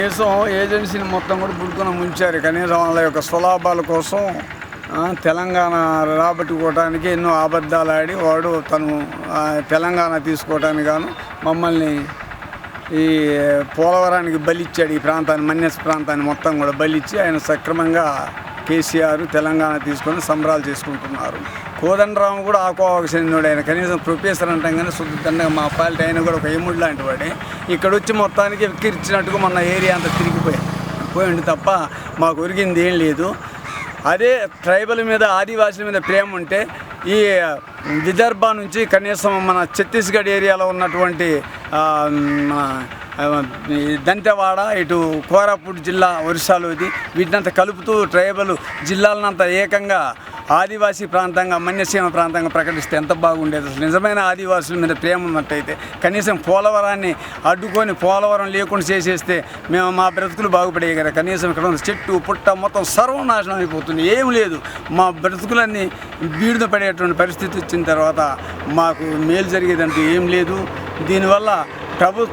దేశం ఏజెన్సీని మొత్తం కూడా పుడుకుని ముంచారు. కనీసం వాళ్ళ యొక్క స్వలాభాల కోసం తెలంగాణ రాబట్టుకోవడానికి ఎన్నో అబద్ధాలు ఆడి వాడు తను తెలంగాణ తీసుకోవడానికి గాను మమ్మల్ని ఈ పోలవరానికి బలిచ్చాడు. ఈ ప్రాంతాన్ని మన్యస్ ప్రాంతాన్ని మొత్తం కూడా బలిచ్చి ఆయన సక్రమంగా కేసీఆర్ తెలంగాణ తీసుకొని సంబరాలు చేసుకుంటున్నారు. కోదండరాము కూడా ఆకోవాకు చెందినవాడు. ఆయన కనీసం ప్రొఫెసర్ అంటాం కానీ శుద్ధంగా మా పాలిటీ ఆయన కూడా ఒక ఎముడు లాంటి వాడే. ఇక్కడ వచ్చి మొత్తానికి ఎక్కిరించినట్టుగా మన ఏరియా అంతా తిరిగిపోయింది తప్ప మాకు ఒరిగింది ఏం లేదు. అదే ట్రైబల్ మీద ఆదివాసుల మీద ప్రేమ ఉంటే ఈ విదర్భ నుంచి కనీసం మన ఛత్తీస్గఢ్ ఏరియాలో ఉన్నటువంటి దంతెవాడ ఇటు కోరాపుట్ జిల్లా ఒరిస్సాలోది వీటినంతా కలుపుతూ ట్రైబల్ జిల్లాలనంతా ఏకంగా ఆదివాసీ ప్రాంతంగా మన్యసీమ ప్రాంతంగా ప్రకటిస్తే ఎంత బాగుండేది. అసలు నిజమైన ఆదివాసుల మీద ప్రేమ ఉన్నట్టయితే కనీసం పోలవరాన్ని అడ్డుకొని పోలవరం లేకుండా చేసేస్తే మేము మా బ్రతుకులు బాగుపడేవి కదా. కనీసం ఇక్కడ ఉన్న చెట్టు పుట్ట మొత్తం సర్వనాశనం అయిపోతుంది. ఏం లేదు, మా బ్రతుకులన్నీ బీడుద పడేటువంటి పరిస్థితి వచ్చిన తర్వాత మాకు మేలు జరిగేదంటూ ఏం లేదు. దీనివల్ల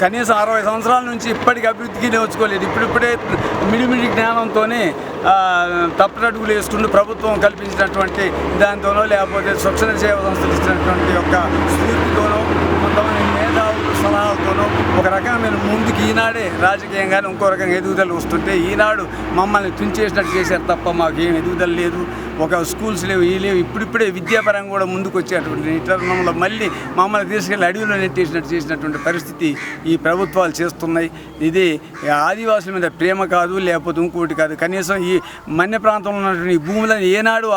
కనీసం 60 సంవత్సరాల నుంచి ఇప్పటికీ అభివృద్ధికి నేర్చుకోలేదు. ఇప్పుడిప్పుడే మిడిమిడి జ్ఞానంతోనే తప్పటడుగులు వేసుకుంటూ ప్రభుత్వం కల్పించినటువంటి దాంతోనో లేకపోతే స్వచ్ఛంద సేవా సంస్థలు ఇచ్చినటువంటి యొక్క స్ఫూర్తితోనో కొంతమంది మేధావులు సలహాలతోనో ఒక రకమైన ముందుకు ఈనాడే రాజకీయంగానే ఇంకో రకంగా ఎదుగుదల వస్తుంటే ఈనాడు మమ్మల్ని తుంచేసినట్టు చేశారు తప్ప మాకు ఏం ఎదుగుదల లేదు. ఒక స్కూల్స్ లేవు, ఈ లేవు. ఇప్పుడిప్పుడే విద్యాపరంగా కూడా ముందుకు వచ్చేటువంటి ఈ తరుణంలో మళ్ళీ మమ్మల్ని తీసుకెళ్ళి అడవిలో నెట్టేసినట్టు చేసినటువంటి పరిస్థితి ఈ ప్రభుత్వాలు చేస్తున్నాయి. ఇది ఆదివాసుల మీద ప్రేమ కాదు, లేకపోతే ఇంకోటి కాదు. కనీసం ఈ మన్య ప్రాంతంలో ఉన్నటువంటి ఈ భూములను ఏనాడు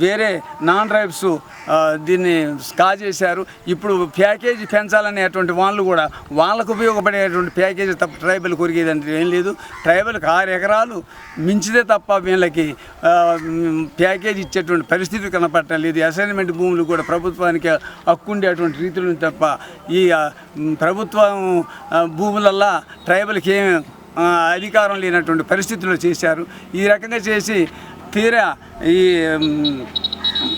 వేరే నాన్ ట్రైబ్స్ దీన్ని కాజేశారు. ఇప్పుడు ప్యాకేజీ పెంచాలనేటువంటి వాళ్ళు కూడా వాళ్ళకు ఉపయోగపడేటువంటి ప్యాకేజీ తప్ప ట్రైబల్ కొరిగేదంటే ఏం లేదు. ట్రైబల్కి 6 ఎకరాలు మించితే తప్ప వీళ్ళకి ప్యాకేజీ ఇచ్చేటువంటి పరిస్థితి కనపడటం లేదు. అసైన్మెంట్ భూములు కూడా ప్రభుత్వానికి హక్కు ఉండేటువంటి రీతిలో తప్ప ఈ ప్రభుత్వం భూములల్లా ట్రైబల్కి ఏమి అధికారం లేనటువంటి పరిస్థితుల్లో చేశారు. ఈ రకంగా చేసి తీరా ఈ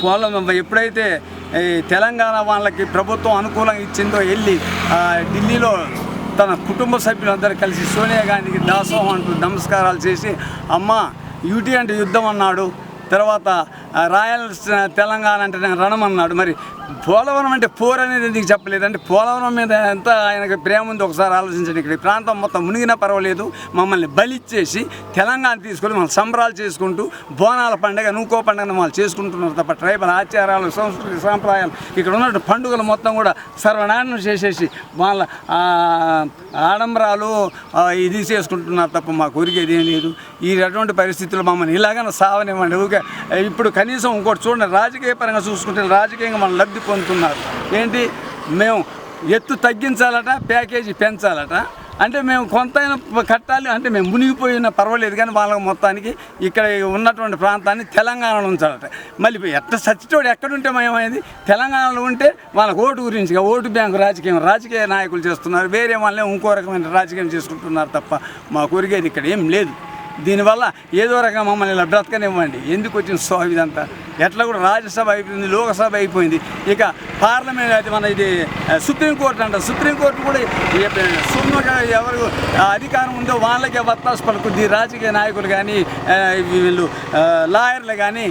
పొలం ఎప్పుడైతే ఈ తెలంగాణ వాళ్ళకి ప్రభుత్వం అనుకూలంగా ఇచ్చిందో వెళ్ళి ఢిల్లీలో తన కుటుంబ సభ్యులందరూ కలిసి సోనియా గాంధీకి దాసోహం అంటూ నమస్కారాలు చేసి అమ్మ యూటీ అంటే యుద్ధం అన్నాడు. తర్వాత రాయల్ తెలంగాణ అంటే రణం అన్నాడు. మరి పోలవరం అంటే పోర్ అనేది ఎందుకు చెప్పలేదు అంటే పోలవరం మీద ఎంత ఆయనకి ప్రేమ ఉంది ఒకసారి ఆలోచించండి. ఇక్కడ ఈ ప్రాంతం మొత్తం మునిగినా పర్వాలేదు, మమ్మల్ని బలిచ్చేసి తెలంగాణ తీసుకొని మనం సంబరాలు చేసుకుంటూ బోనాల పండుగ నూకో పండుగను వాళ్ళు చేసుకుంటున్నారు తప్ప ట్రైబల్ ఆచారాలు సంస్కృతి సాంప్రదాయాలు ఇక్కడ ఉన్నటువంటి పండుగలు మొత్తం కూడా సర్వనాశనం చేసేసి వాళ్ళ ఆడంబరాలు ఇది చేసుకుంటున్నారు తప్ప మాకు ఒరిగేది ఏం లేదు. ఈ అటువంటి పరిస్థితుల్లో మమ్మల్ని ఇలాగైనా సావనివ్వండి. ఊరికే ఇప్పుడు కనీసం ఇంకోటి చూడండి, రాజకీయ పరంగా చూసుకుంటే రాజకీయంగా మనం లబ్ధి పొందుతున్నారు. ఏంటి, మేము ఎత్తు తగ్గించాలట, ప్యాకేజీ పెంచాలట అంటే మేము కొంతైనా కట్టాలి అంటే మేము మునిగిపోయినా పర్వాలేదు కానీ వాళ్ళకి మొత్తానికి ఇక్కడ ఉన్నటువంటి ప్రాంతాన్ని తెలంగాణలో ఉంచాలట. మళ్ళీ ఎట్ట సచ్చిటోడు ఎక్కడుంటే మేమైంది తెలంగాణలో ఉంటే వాళ్ళకి ఓటు గురించి ఓటు బ్యాంకు రాజకీయ నాయకులు చేస్తున్నారు. వేరే వాళ్ళే ఇంకో రకమైన రాజకీయం చేసుకుంటున్నారు తప్ప మా కోరికేది ఇక్కడ ఏం లేదు. దీనివల్ల ఏదో రకంగా మమ్మల్ని ఇలా బ్రతకనివ్వండి. ఎందుకు వచ్చిన సోహం ఇదంతా? ఎట్లా కూడా రాజ్యసభ అయిపోయింది, లోకసభ అయిపోయింది, ఇక పార్లమెంట్ అది మన ఇది సుప్రీంకోర్టు అంట. సుప్రీంకోర్టు కూడా సుమ్మగా ఎవరు అధికారం ఉందో వాళ్ళకే వత్తాసు పలుకుద్ది. రాజకీయ నాయకులు కానీ వీళ్ళు లాయర్లు కానీ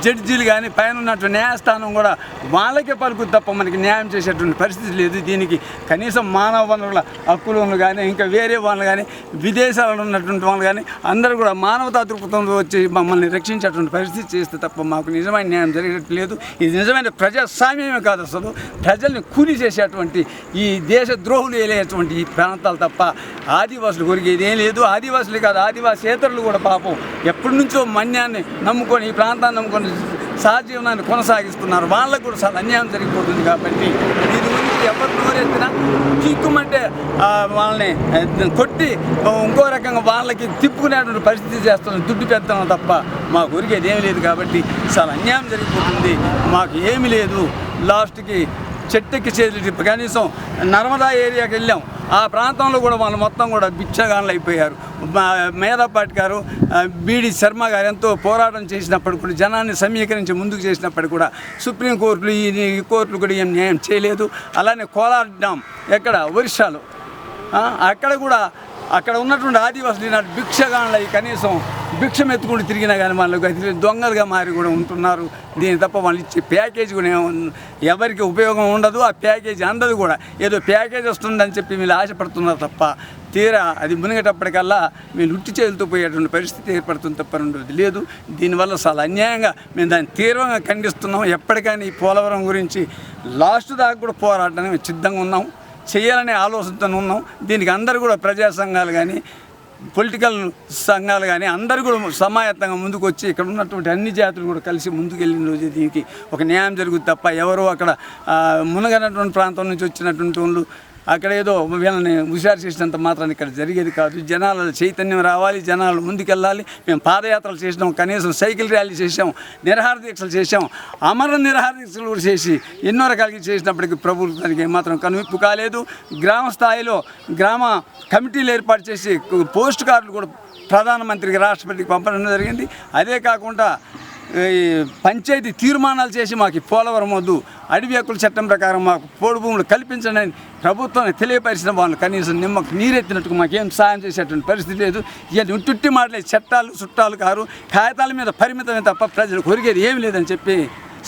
జడ్జీలు కానీ పైన ఉన్నటువంటి న్యాయస్థానం కూడా వాళ్ళకే పలుకుద్ది తప్ప మనకి న్యాయం చేసేటువంటి పరిస్థితి లేదు. దీనికి కనీసం మానవ వనరుల హక్కులు కానీ ఇంకా వేరే వాళ్ళు కానీ విదేశాలలో ఉన్నటువంటి వాళ్ళు కానీ అందరూ కూడా మానవతా దృక్పథంలో వచ్చి మమ్మల్ని రక్షించేటువంటి పరిస్థితి చేస్తే తప్ప మాకు నిజమైన న్యాయం జరిగట్లేదు. ఇది నిజమైన ప్రజాస్వామ్యమే కాదు, అసలు ప్రజల్ని కూలి చేసేటువంటి ఈ దేశ ద్రోహులు వేలేటువంటి ఈ ప్రాంతాలు తప్ప ఆదివాసులు కొరిగేది ఏం లేదు. ఆదివాసులు కాదు, ఆదివాసేతరులు కూడా పాపం ఎప్పటి నుంచో మన్యాన్ని నమ్ముకొని ఈ ప్రాంతాన్ని నమ్ముకొని సహజీవనాన్ని కొనసాగిస్తున్నారు. వాళ్ళకు కూడా చాలా అన్యాయం జరిగిపోతుంది. కాబట్టి దీని గురించి ఎవరు నోరెత్తినా చిక్కుమంటే వాళ్ళని కొట్టి ఇంకో రకంగా వాళ్ళకి తిప్పుకునేటువంటి పరిస్థితి చేస్తున్నాం, దుడ్డు పెడతాం తప్ప మాకు ఉరికేది ఏమీ లేదు. కాబట్టి చాలా అన్యాయం జరిగిపోతుంది. మాకు ఏమీ లేదు. లాస్ట్కి చెట్టుకి చేతులు కనీసం నర్మదా ఏరియాకి వెళ్ళాం. ఆ ప్రాంతంలో కూడా వాళ్ళు మొత్తం కూడా బిచ్చగాళ్ళు అయిపోయారు. మేధాపాటి గారు, బీడి శర్మ గారు ఎంతో పోరాటం చేసినప్పుడు కూడా జనాన్ని సమీకరించి ముందుకు చేసినప్పుడు కూడా సుప్రీంకోర్టులు ఈ కోర్టులు కూడా ఏం న్యాయం చేయలేదు. అలానే కోలార్ డ్యామ్ ఎక్కడ ఒరిస్సాలో అక్కడ కూడా అక్కడ ఉన్నటువంటి ఆదివాసులు నాటి భిక్షగాళ్ళ కనీసం భిక్షం ఎత్తుకుంటూ తిరిగినా కానీ వాళ్ళు దొంగలుగా మారి కూడా ఉంటున్నారు. దీని తప్ప వాళ్ళు ఇచ్చే ప్యాకేజ్ కూడా ఎవరికి ఉపయోగం ఉండదు. ఆ ప్యాకేజ్ అందదు కూడా, ఏదో ప్యాకేజ్ వస్తుందని చెప్పి వీళ్ళు ఆశపడుతున్నారు తప్ప తీరా అది మునిగేటప్పటికల్లా వీళ్ళు ఉట్టి చేతులతో పోయేటువంటి పరిస్థితి ఏర్పడుతుంది తప్ప ఉండదు లేదు. దీనివల్ల చాలా అన్యాయంగా మేము దాన్ని తీవ్రంగా ఖండిస్తున్నాం. ఎప్పటికైనా ఈ పోలవరం గురించి లాస్ట్ దాకా కూడా పోరాడడానికి సిద్ధంగా ఉన్నాం, చేయాలనే ఆలోచనతో ఉన్నాం. దీనికి అందరూ కూడా ప్రజా సంఘాలు కానీ పొలిటికల్ సంఘాలు కానీ అందరూ కూడా సమాయత్తంగా ముందుకు వచ్చి ఇక్కడ ఉన్నటువంటి అన్ని జాతులు కూడా కలిసి ముందుకు వెళ్ళిన రోజు దీనికి ఒక న్యాయం జరుగుతుంది తప్ప ఎవరో అక్కడ మునగనటువంటి ప్రాంతం నుంచి వచ్చినటువంటి వాళ్ళు అక్కడ ఏదో వీళ్ళని హుషారు చేసినంత మాత్రాన్ని ఇక్కడ జరిగేది కాదు. జనాల చైతన్యం రావాలి, జనాలు ముందుకెళ్ళాలి. మేము పాదయాత్రలు చేసినాం, కనీసం సైకిల్ ర్యాలీ చేసాం, నిరాహార దీక్షలు చేసాం, అమర నిరాహార దీక్షలు కూడా చేసి ఎన్నో రకాలకి చేసినప్పటికీ ప్రభుత్వానికి ఏమాత్రం కనువిప్పు కాలేదు. గ్రామ స్థాయిలో గ్రామ కమిటీలు ఏర్పాటు చేసి పోస్ట్ కార్డులు కూడా ప్రధానమంత్రికి రాష్ట్రపతికి పంపడం జరిగింది. అదే కాకుండా ఈ పంచాయతీ తీర్మానాలు చేసి మాకు పోలవరం వద్దు, అడవి హక్కుల చట్టం ప్రకారం మాకు పోడు భూములు కల్పించండి అని ప్రభుత్వాన్ని తెలియపరిచిన వాళ్ళు కనీసం నిమ్మకు నీరెత్తినట్టుకు మాకేం సాయం చేసేటువంటి పరిస్థితి లేదు. ఇవన్నీ ఉట్టుట్టి మాటలే, చట్టాలు చుట్టాలు కారు, కాగితాల మీద పరిమితమే తప్ప ప్రజలు కొరిగేది ఏమి లేదని చెప్పి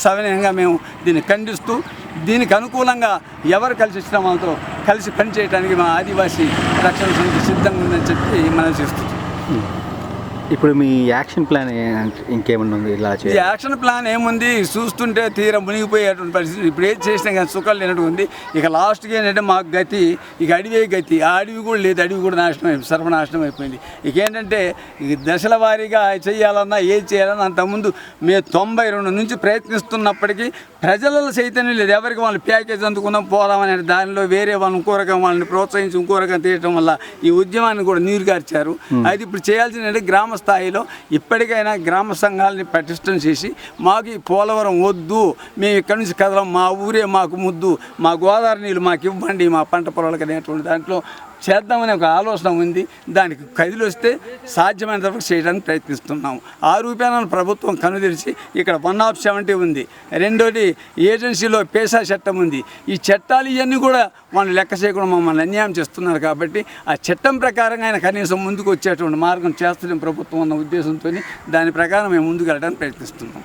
సవినయంగా మేము దీన్ని ఖండిస్తూ దీనికి అనుకూలంగా ఎవరు కలిసి వచ్చిన వాళ్ళతో కలిసి పనిచేయడానికి మా ఆదివాసీ రక్షణ సమితి సిద్ధంగా ఉందని చెప్పి మనం చేస్తున్నాం. ఇప్పుడు మీ యాక్షన్ ప్లాన్ ఇంకేమన్నా ఉంది? ఇలా ఈ యాక్షన్ ప్లాన్ ఏముంది, చూస్తుంటే తీరా మునిగిపోయేటువంటి పరిస్థితి. ఇప్పుడు ఏది చేసినా కానీ సుఖాలు లేనట్టు ఉంది. ఇక లాస్ట్కి ఏంటంటే మాకు గతి ఇక అడవి గతి, ఆ అడవి కూడా లేదు, అడవి కూడా నాశనం అయిపోయింది, సర్వనాశనం అయిపోయింది. ఇక ఏంటంటే ఇక దశల వారీగా చేయాలన్నా ఏది చేయాలన్నా అంతకుముందు మేము 92 నుంచి ప్రయత్నిస్తున్నప్పటికీ ప్రజలలో చైతన్యం లేదు. ఎవరికి వాళ్ళు ప్యాకేజ్ అందుకుందాం పోదామనే దానిలో వేరే వాళ్ళు ఇంకో రకం వాళ్ళని ప్రోత్సహించి ఇంకో రకం తీయడం వల్ల ఈ ఉద్యమాన్ని కూడా నీరుగార్చారు. అయితే ఇప్పుడు చేయాల్సిందంటే గ్రామ స్థాయిలో ఇప్పటికైనా గ్రామ సంఘాలని పటిష్టం చేసి మాకు ఈ పోలవరం వద్దు, మేము ఇక్కడి నుంచి కదలం, మా ఊరే మాకు ముద్దు, మా గోదావరి నీళ్ళు మాకు ఇవ్వండి మా పంట పొలాలకు అనేటువంటి దాంట్లో చేద్దామనే ఒక ఆలోచన ఉంది. దానికి కదిలి వస్తే సాధ్యమైనంత వరకు చేయడానికి ప్రయత్నిస్తున్నాము. ఆ రూపాయలను ప్రభుత్వం కనుదెరిచి ఇక్కడ 170 ఉంది. రెండోది ఏజెన్సీలో పేసా చట్టం ఉంది. ఈ చట్టాలు ఇవన్నీ కూడా వాళ్ళు లెక్క చేయకుండా మమ్మల్ని అన్యాయం చేస్తున్నారు. కాబట్టి ఆ చట్టం ప్రకారంగా ఆయన కనీసం ముందుకు వచ్చేటువంటి మార్గం చేస్తున్న ప్రభుత్వం అన్న ఉద్దేశంతో దాని ప్రకారం మేము ముందుకు వెళ్ళడానికి ప్రయత్నిస్తున్నాం.